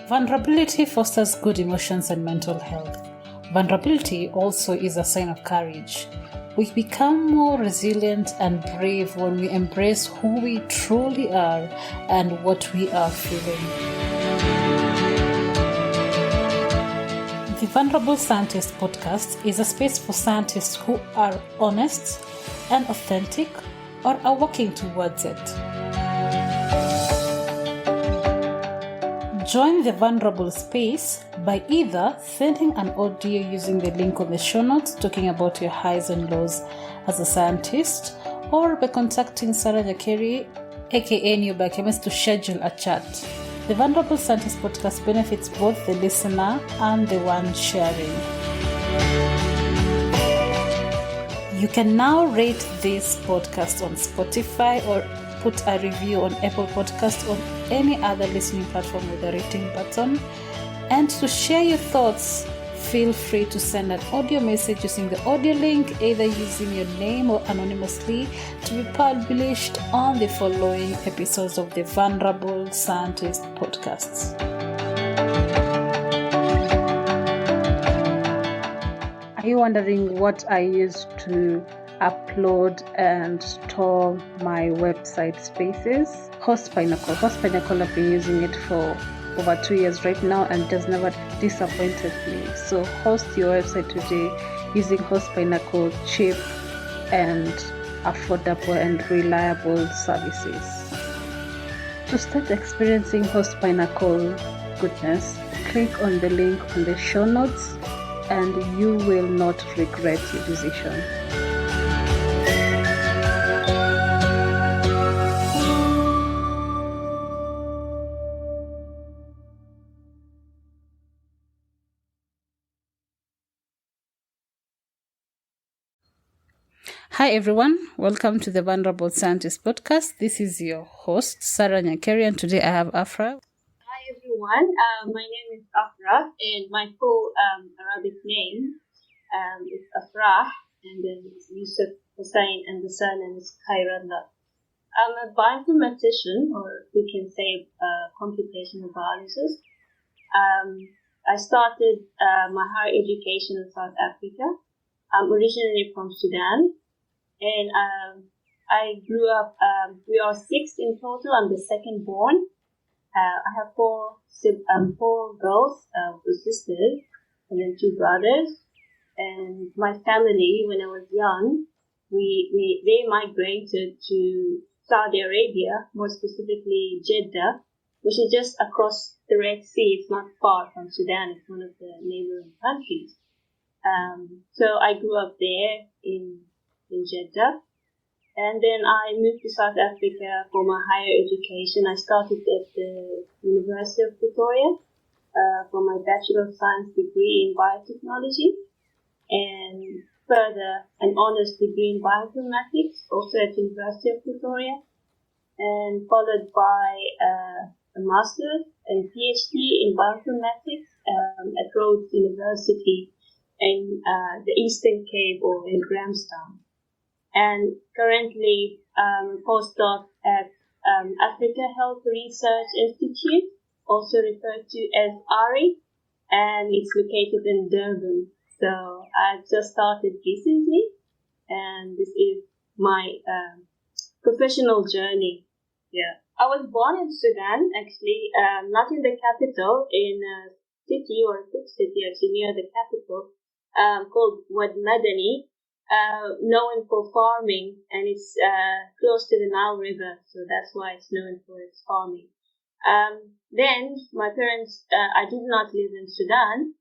Vulnerability fosters good emotions and mental health. Vulnerability also is a sign of courage. We become more resilient and brave when we embrace who we truly are and what we are feeling. The Vulnerable Scientist podcast is a space for scientists who are honest and authentic or are working towards it. Join the vulnerable space by either sending an audio using the link on the show notes talking about your highs and lows as a scientist, or by contacting Sarah Nyakeri, aka New Biochemist, to schedule a chat. The Vulnerable Scientist podcast benefits both the listener and the one sharing. You can now rate this podcast on Spotify or put a review on Apple Podcasts or any other listening platform with a rating button. And to share your thoughts, feel free to send an audio message using the audio link, either using your name or anonymously, to be published on the following episodes of the Vulnerable Scientist podcasts. Are you wondering what I use to upload and store my website spaces? Host Pinnacle. I've been using it for over 2 years right now and it has never disappointed me. So host your website today using Host Pinnacle, cheap and affordable and reliable services. To start experiencing Host Pinnacle goodness, click on the link on the show notes and you will not regret your decision. Hi everyone, welcome to the Vulnerable Scientist podcast. This is your host, Sarah Nyakeri, and today I have Afrah. Hi everyone, my name is Afrah, and my full Arabic name is Afrah, and then it's Yusuf Hussein, and the surname is Khairallah. I'm a bioinformatician, or we can say computational biologist. I started my higher education in South Africa. I'm originally from Sudan. And I grew up, we are 6 in total. I'm the second born. I have four girls, 2 sisters, and then 2 brothers. And my family, when I was young, they migrated to Saudi Arabia, more specifically Jeddah, which is just across the Red Sea. It's not far from Sudan. It's one of the neighboring countries. So I grew up there in Jeddah, and then I moved to South Africa for my higher education. I started at the University of Pretoria for my Bachelor of Science degree in Biotechnology, and further an honors degree in Bioinformatics, also at the University of Pretoria, and followed by a Master's and PhD in Bioinformatics at Rhodes University in the Eastern Cape, or in Grahamstown. And currently a postdoc at Africa Health Research Institute, also referred to as ARI, and it's located in Durban. So I just started recently, and this is my professional journey. Yeah, I was born in Sudan, actually, not in the capital, in a city or a big city actually near the capital, called Wad Madani. Known for farming, and it's close to the Nile River, so that's why it's known for its farming. Then my parents, I did not live in Sudan.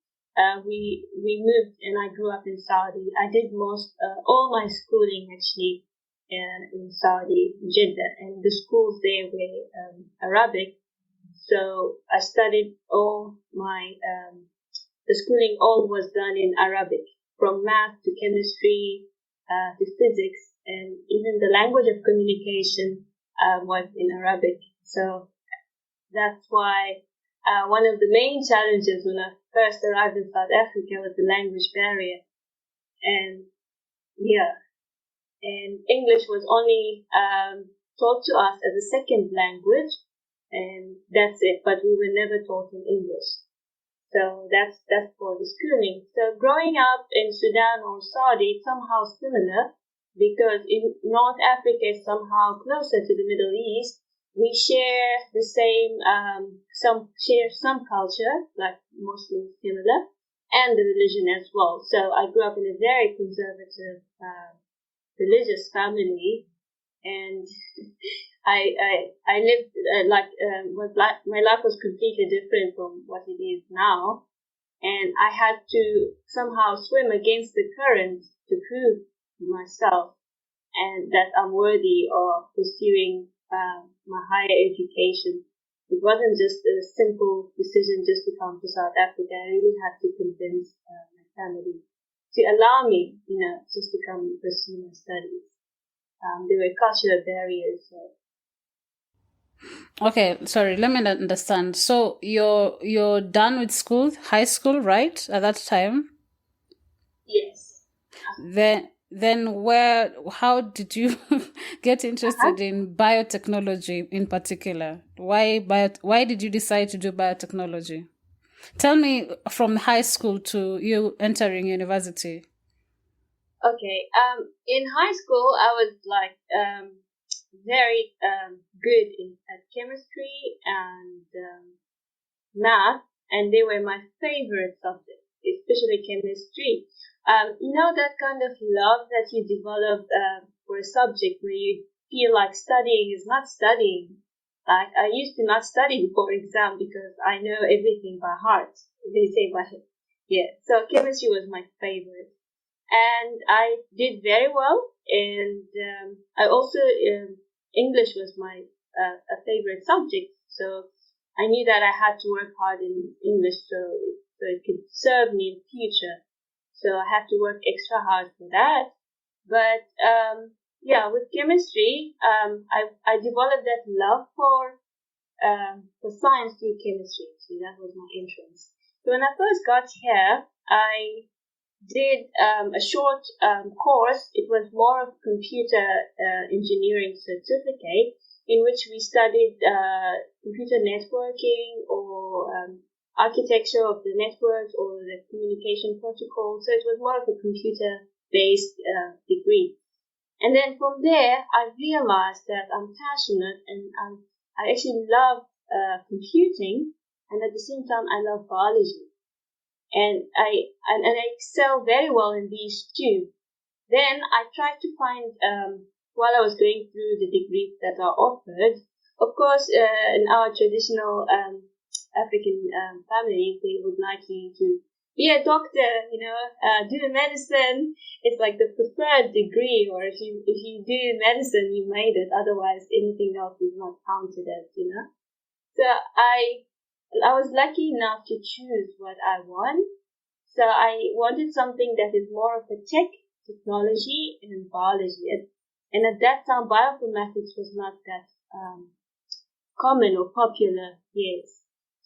We moved, and I grew up in Saudi. I did all my schooling actually in Saudi, Jeddah, and the schools there were Arabic. So I studied all my the schooling all was done in Arabic, from math to chemistry to physics, and even the language of communication was in Arabic. So that's why one of the main challenges when I first arrived in South Africa was the language barrier. And English was only taught to us as a second language, and that's it. But we were never taught in English. So that's for the schooling. So growing up in Sudan or Saudi, it's somehow similar, because in North Africa is somehow closer to the Middle East. We share the same, some culture, like Muslims similar, and the religion as well. So I grew up in a very conservative, religious family, and I lived my life was completely different from what it is now, and I had to somehow swim against the current to prove to myself and that I'm worthy of pursuing my higher education. It wasn't just a simple decision just to come to South Africa. I really had to convince my family to allow me, just to come and pursue my studies. There were cultural barriers. Okay, sorry, let me understand. So you're done with school, high school, right? At that time? Yes. Then how did you get interested in biotechnology in particular? Why did you decide to do biotechnology? Tell me from high school to you entering university. Okay. In high school, I was like very good at chemistry and math, and they were my favorite subjects, especially chemistry. That kind of love that you develop for a subject where you feel like studying is not studying. Like I used to not study before exam because I know everything by heart. They say by heart. Yeah. So chemistry was my favorite, and I did very well. And I also English was my a favorite subject. So I knew that I had to work hard in English so it could serve me in the future. So I had to work extra hard for that. But with chemistry, I developed that love for science through chemistry. So that was my interest. So when I first got here, I did a short course. It was more of computer engineering certificate, in which we studied computer networking or architecture of the networks or the communication protocol. So it was more of a computer-based degree. And then from there, I realized that I'm passionate and I actually love computing, and at the same time, I love biology. And I excel very well in these two. Then I tried to find, while I was going through the degrees that are offered, of course, in our traditional African family, they would like you to be a doctor, do medicine. It's like the preferred degree, or if you do medicine, you made it. Otherwise, anything else is not counted as, So I was lucky enough to choose what I want. So I wanted something that is more of a technology and biology. And at that time, bioinformatics was not that common or popular yet.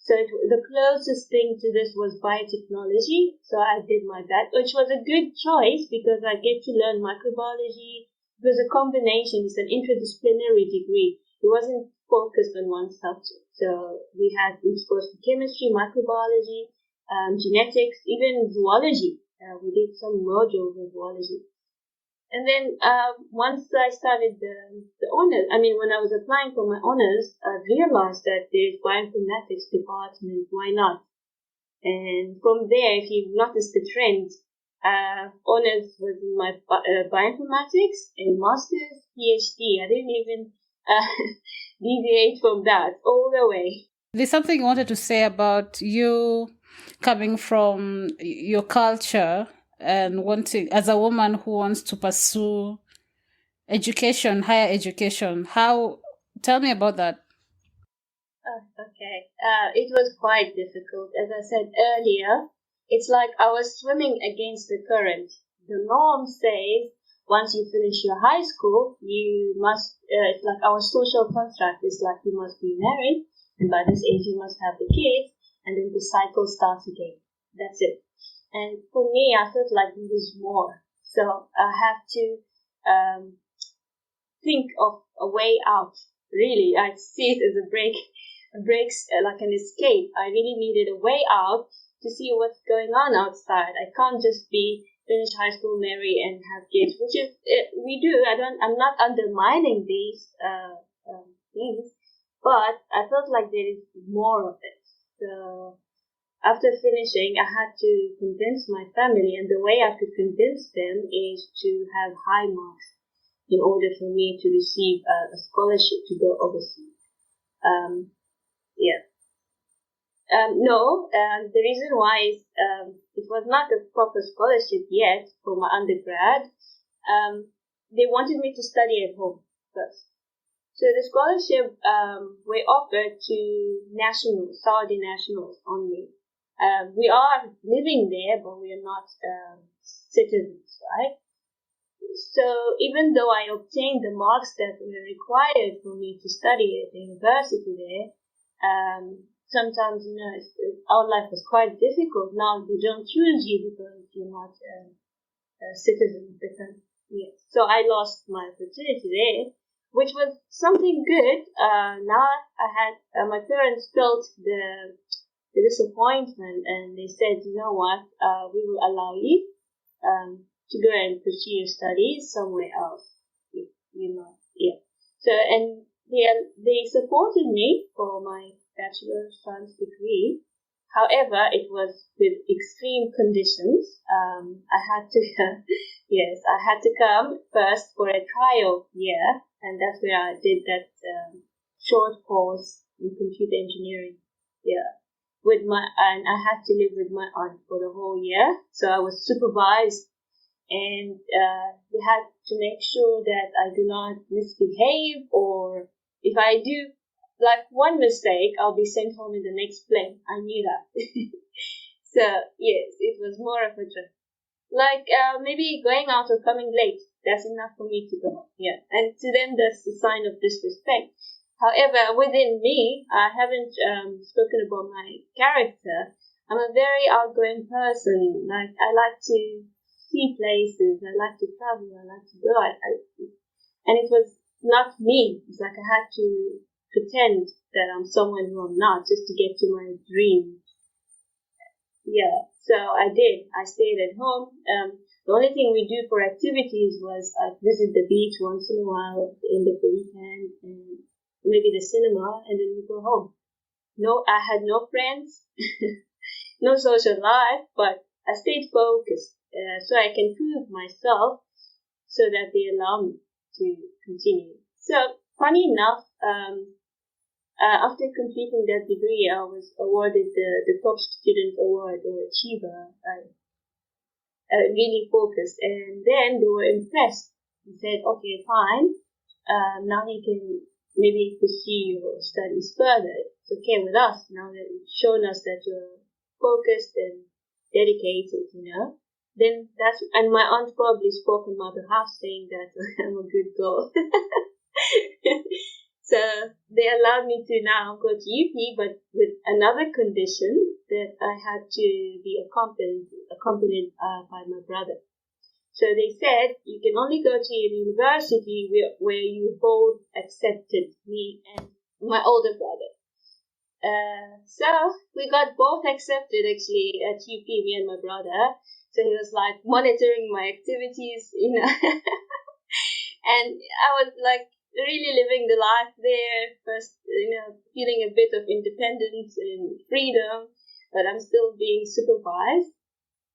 So the closest thing to this was biotechnology. So I did my best, which was a good choice because I get to learn microbiology. It was a combination. It's an interdisciplinary degree. It wasn't focused on one subject. So we had exposed to chemistry, microbiology, genetics, even zoology. We did some modules in zoology. And then once I started the honors, when I was applying for my honors, I realized that there's bioinformatics department. Why not? And from there, if you've noticed the trend, honors was in my bioinformatics and master's, PhD. I didn't even deviate from that all the way. There's something you wanted to say about you coming from your culture and wanting, as a woman who wants to pursue education, higher education. Tell me about that. Okay. It was quite difficult. As I said earlier, it's like I was swimming against the current. The norm says once you finish your high school, you must, it's like our social contract is like you must be married, and by this age you must have the kids, and then the cycle starts again. That's it. And for me, I felt like there was more. So I have to think of a way out. Really, I see it as a break breaks, like an escape. I really needed a way out to see what's going on outside. I can't just be finish high school, marry, and have kids, which is we do. I'm not undermining these things, but I felt like there is more of it. So after finishing, I had to convince my family, and the way I could convince them is to have high marks in order for me to receive a scholarship to go overseas. Yeah. No, the reason why is it was not a proper scholarship yet for my undergrad. They wanted me to study at home first. So the scholarship were offered to nationals, Saudi nationals only. We are living there, but we are not citizens, right? So even though I obtained the marks that were required for me to study at the university there, sometimes, our life was quite difficult. Now they don't choose you because you're not a citizen of the country. Yes. So I lost my opportunity there, which was something good. Now I had, my parents felt the disappointment, and they said, you know what, we will allow you to go and pursue your studies somewhere else. Yeah. So, and they supported me for my bachelor of science degree. However, it was with extreme conditions. I had to, yes, I had to come first for a trial year, and that's where I did that short course in computer engineering. Yeah, and I had to live with my aunt for the whole year. So I was supervised, and we had to make sure that I do not misbehave, or if I do like one mistake, I'll be sent home in the next plane. I knew that. So yes, it was more of a trip. Like maybe going out or coming late, that's enough for me to go home. Yeah, and to them that's a sign of disrespect. However, within me, I haven't spoken about my character. I'm a very outgoing person. Like I like to see places. I like to travel. I like to go. And it was not me. It's like I had to pretend that I'm someone who I'm not just to get to my dream. Yeah, so I did. I stayed at home. The only thing we do for activities was I'd visit the beach once in a while at the end of the weekend, and maybe the cinema, and then we go home. No, I had no friends, no social life, but I stayed focused so I can prove myself so that they allow me to continue. So, funny enough, after completing that degree, I was awarded the top student award or achiever. I really focused, and then they were impressed. They said, "Okay, fine. Now you can maybe pursue your studies further. It's okay with us now that you've shown us that you're focused and dedicated. Then and my aunt probably spoke on my behalf, saying that I'm a good girl." So they allowed me to now go to UP, but with another condition that I had to be accompanied by my brother. So they said you can only go to a university where you both accepted, me and my older brother. So we got both accepted actually at UP, me and my brother. So he was like monitoring my activities, and I was like really living the life there, first, feeling a bit of independence and freedom, but I'm still being supervised.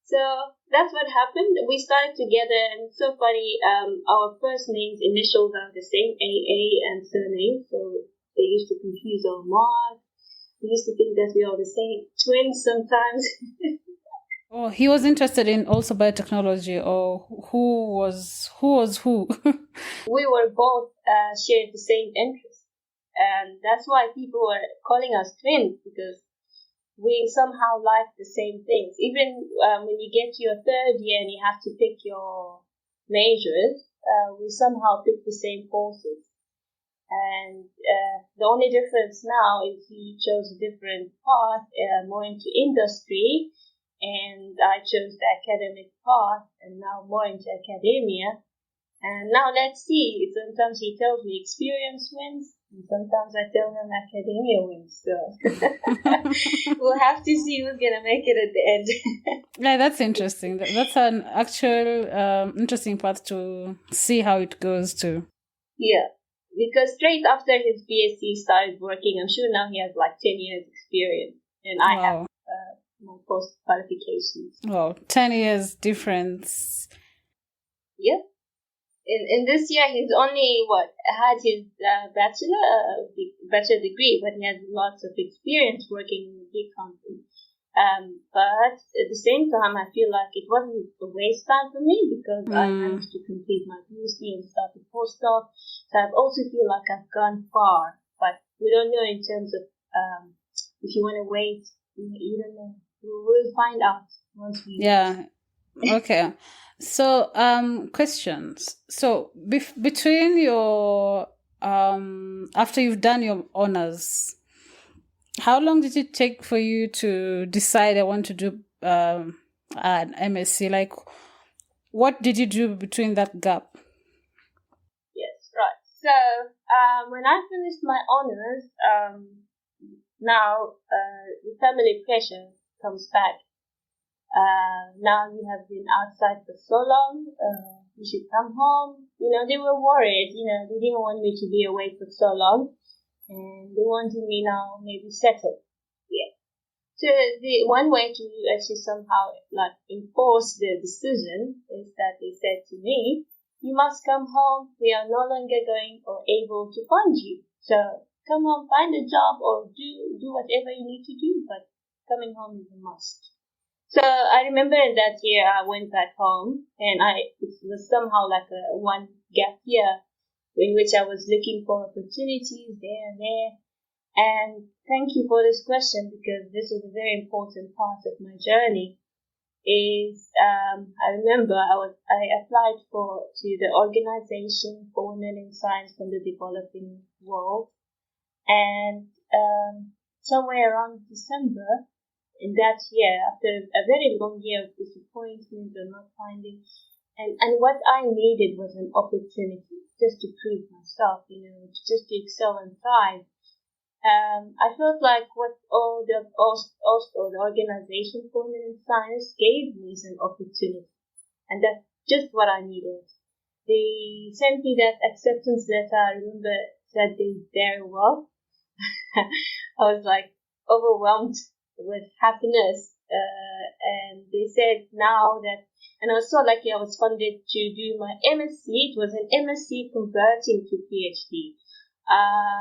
So that's what happened. We started together, and so funny, our first names, initials are the same, AA and surname, so they used to confuse our marks. We used to think that we are the same twins sometimes. Oh, he was interested in also biotechnology, or who was who? We were both shared the same interests, and that's why people were calling us twins, because we somehow like the same things. Even when you get to your third year and you have to pick your majors, we somehow pick the same courses. And the only difference now is he chose a different path, more into industry, and I chose the academic path, and now more into academia. And now let's see. Sometimes he tells me experience wins. And sometimes I tell them academia wins, so we'll have to see who's gonna make it at the end. Yeah, that's interesting. That's an actual interesting part to see how it goes too. Yeah, because straight after his BSc he started working. I'm sure now he has like 10 years experience, and I have my post qualifications. Wow, 10 years difference. Yeah. In this year, he's only had his bachelor degree, but he has lots of experience working in a big company. But at the same time, I feel like it wasn't a waste time for me because I managed to complete my PhD and start a postdoc. So I also feel like I've gone far, but we don't know in terms of if you want to wait. You don't know. We'll find out once we. Yeah. Okay. So, questions. So, between your after you've done your honors, how long did it take for you to decide I want to do an MSc? Like, what did you do between that gap? Yes, right. So, when I finished my honors, now the family pressure comes back. Now you have been outside for so long, you should come home. They were worried, they didn't want me to be away for so long, and they wanted me now maybe settled. Yeah. So the one way to actually somehow like enforce the decision is that they said to me, you must come home. We are no longer going or able to fund you. So come home, find a job or do whatever you need to do, but coming home is a must. So I remember in that year I went back home, and it was somehow like a one gap year in which I was looking for opportunities there and there. And thank you for this question, because this is a very important part of my journey. I remember I applied to the Organization for Women in Science from the Developing World, and somewhere around December in that year, after a very long year of disappointment or not finding, and what I needed was an opportunity just to prove myself, just to excel and thrive. I felt like what all the Organization for Women in Science gave me is an opportunity, and that's just what I needed. They sent me that acceptance letter. I remember that day very well. I was like overwhelmed with happiness, and they said now that, and I was so lucky I was funded to do my MSc. It was an MSc converting to PhD.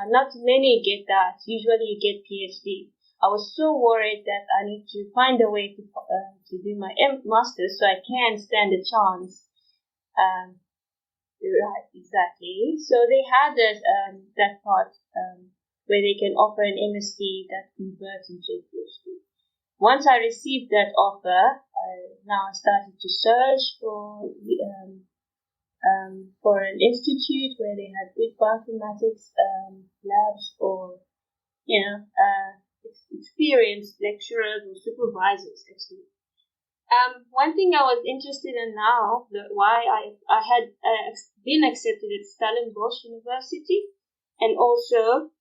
Not many get that. Usually you get PhD. I was so worried that I need to find a way to do my master's so I can stand a chance. Right, exactly. So they had that part where they can offer an MSc that converts into a PhD. Once I received that offer, now I started to search for an institute where they had good bioinformatics labs, or experienced lecturers or supervisors actually. One thing I was interested in now, why I had been accepted at Stellenbosch University, and also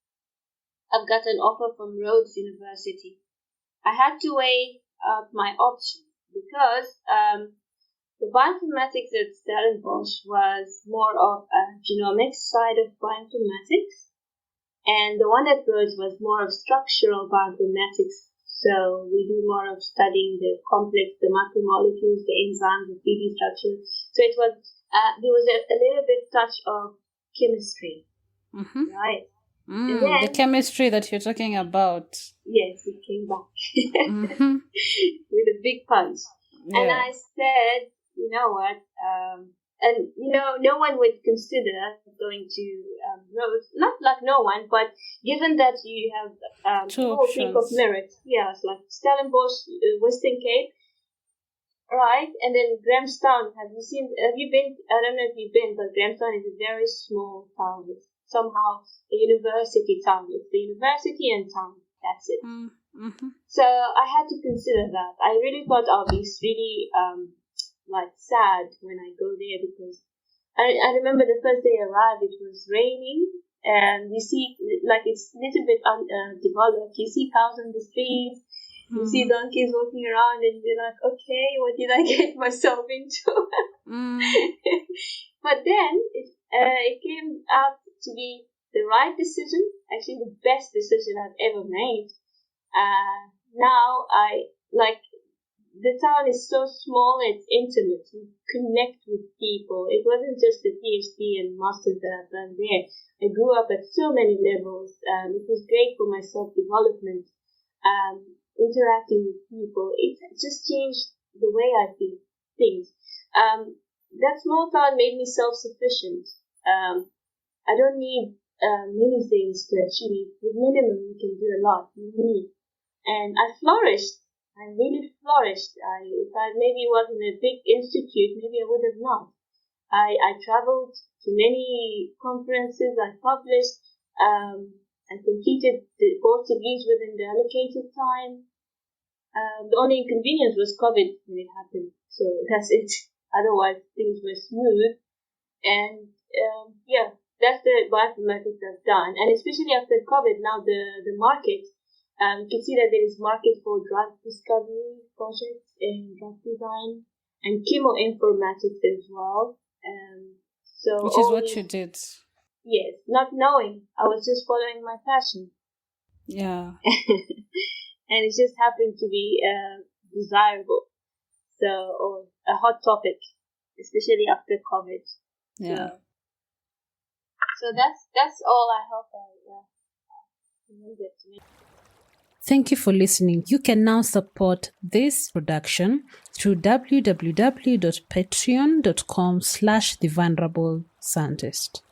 I've got an offer from Rhodes University. I had to weigh out my options because the bioinformatics at Stellenbosch was more of a genomics side of bioinformatics, and the one at Rhodes was more of structural bioinformatics. So we do more of studying the complex, the macromolecules, the enzymes, the 3D structures. So it was there was a little bit touch of chemistry, right? The chemistry that you're talking about. Yes, it came back with a big punch. Yeah. And I said, you know what? No one would consider going to Rhodes. Not like no one, but given that you have whole think of merit. Yeah, it's like Stellenbosch, Western Cape, right? And then Grahamstown. Have you been? I don't know if you've been, but Grahamstown is a very small town. It's somehow a university town. It's the university and town. That's it. So I had to consider that. I really thought I'll be really sad when I go there, because I remember the first day I arrived, it was raining, and you see, like, it's a little bit undeveloped. You see cows on the streets, you see donkeys walking around, and you're like, okay, what did I get myself into? But then it came out to be the right decision, actually the best decision I've ever made. Now the town is so small, it's intimate. You connect with people. It wasn't just the PhD and masters that I've done there. I grew up at so many levels. It was great for my self-development, interacting with people. It just changed the way I see things. That small town made me self-sufficient. I don't need many things to achieve. With minimum, you can do a lot. You need. And I flourished. I really flourished. If I maybe was in a big institute, maybe I would have not. I traveled to many conferences. I published. I completed both degrees within the allocated time. The only inconvenience was COVID when it happened. So that's it. Otherwise, things were smooth. And that's the bioinformatics I've done. And especially after COVID, now the market, you can see that there is market for drug discovery projects and drug design and chemoinformatics as well. Which is what you did. Yes, not knowing. I was just following my passion. Yeah. And it just happened to be desirable. Or a hot topic, especially after COVID. Yeah. So that's all I hope I remembered to make. Thank you for listening. You can now support this production through www.patreon.com/thevulnerable scientist.